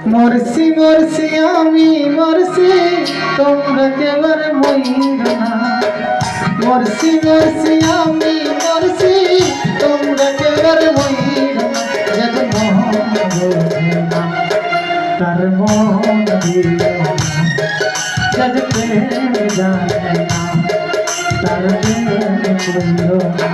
মরছি মরছি আমি মরছি তোমরা কেবল মইরা না। মরছি মরছি আমি মরছি তোমরা কেবল মইরা না। যত মন বোঝে না তার মন দিও না। যত প্রেম জানে না তার প্রেম করিও না।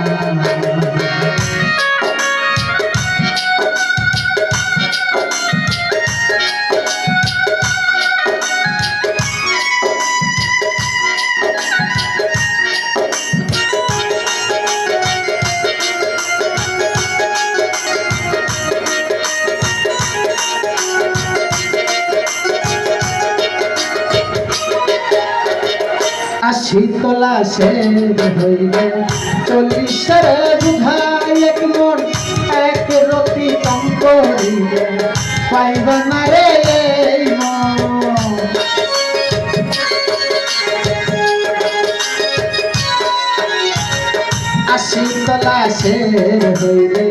আশি তোলা শের হইলে 40 বুঝাই এক মন এক রতি কম করিলে পাইবা না রে এই মন। আশি তোলা শের হইলে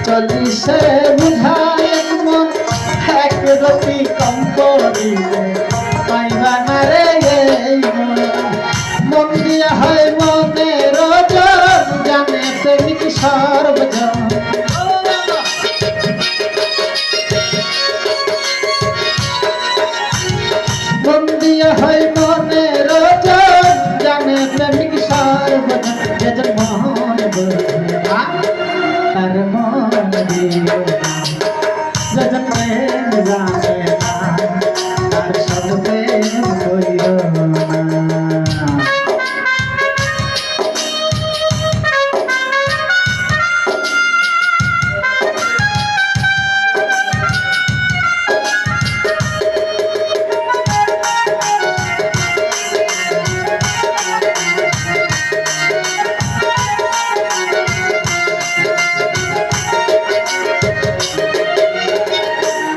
40 বুঝাই এক মন এক রতি কম করিলে পাইবা না রে এই মন। মন দিয়া হয় মনের ওজন জানে প্রেমিক সর্বজন। মন দিয়া হয় মনের ওজন জানে প্রেমিক সর্বজন। যেজন মন বোঝে না তার মন দিও না। যেজন প্রেম জানে না তার সব প্রেম করিও না।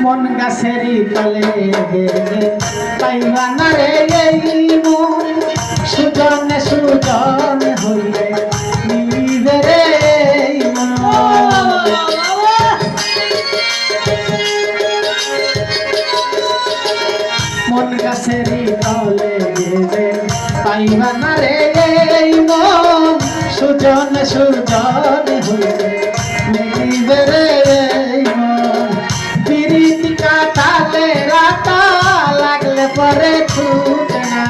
মন গাছেরই তলে গেলে পাইবা না রে এই মন। সুজনে সুজন হইলে মিলিবে রে এই মন। মন গাছেরই তলে গেলে পাইবা না রে এই মন। সুজনে সুজন হইলে মিলিবে রে এই মন। পিরিতি কাটালে রাতা লাগলে পরে ছুটে না।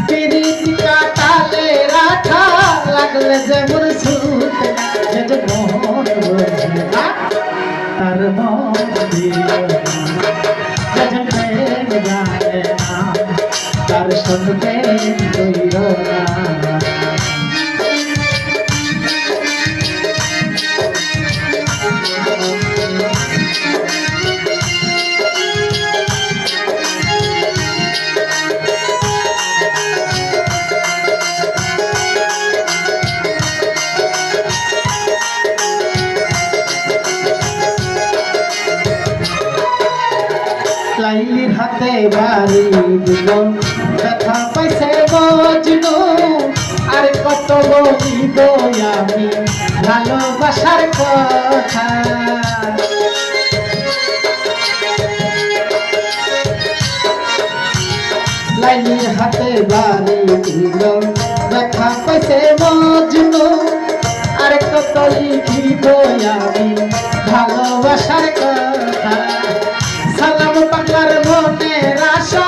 পিরিতি কাটালে রাতা লাগলে যেমন ছুটে না। যেটা মন বোঝে না তার মন দিও না। যেটা প্রেম জানে না তার সঙ্গে কইরো না। লাইলির হাতে বাড়ি দিল ব্যথা পাইছে মজনু। আর কত বলিব আমি ভালোবাসার কথা। লাইলির হাতে বাড়ি দিল ব্যথা পাইছে মজনু। আর কত লিখিব আমি ভালোবাসার কথা। সালাম বাংলার মনের আশা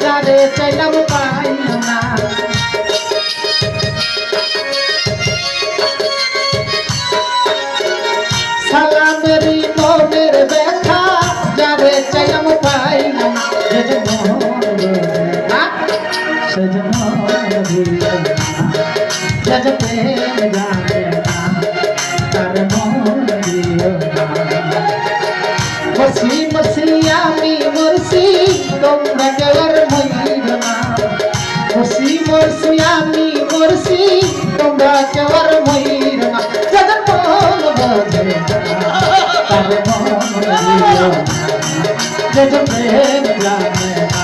যারে চাইলাম পাইল না। সালামেরই মনের ব্যথা যারে চাইলাম পাইল না। যেজন মন বোঝে না সেজন মন দিও না। যেজন প্রেম জানে না তার মন দিও না। মরছি মরছি আমি মরছি তোমরা কেবল মইরা না। মরছি মরছি আমি মরছি তোমরা কেবল মইরা না। যেজন মন বোঝে না তার মন দিও না। যেজন প্রেম জানে না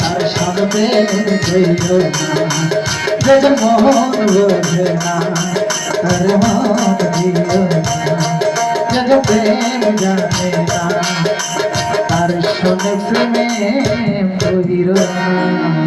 তার সব প্রেম কইরো না। যেজন মন বোঝে না তার মন দিও না যে প্রেম জানে না তার শোনে প্রেমে বহির না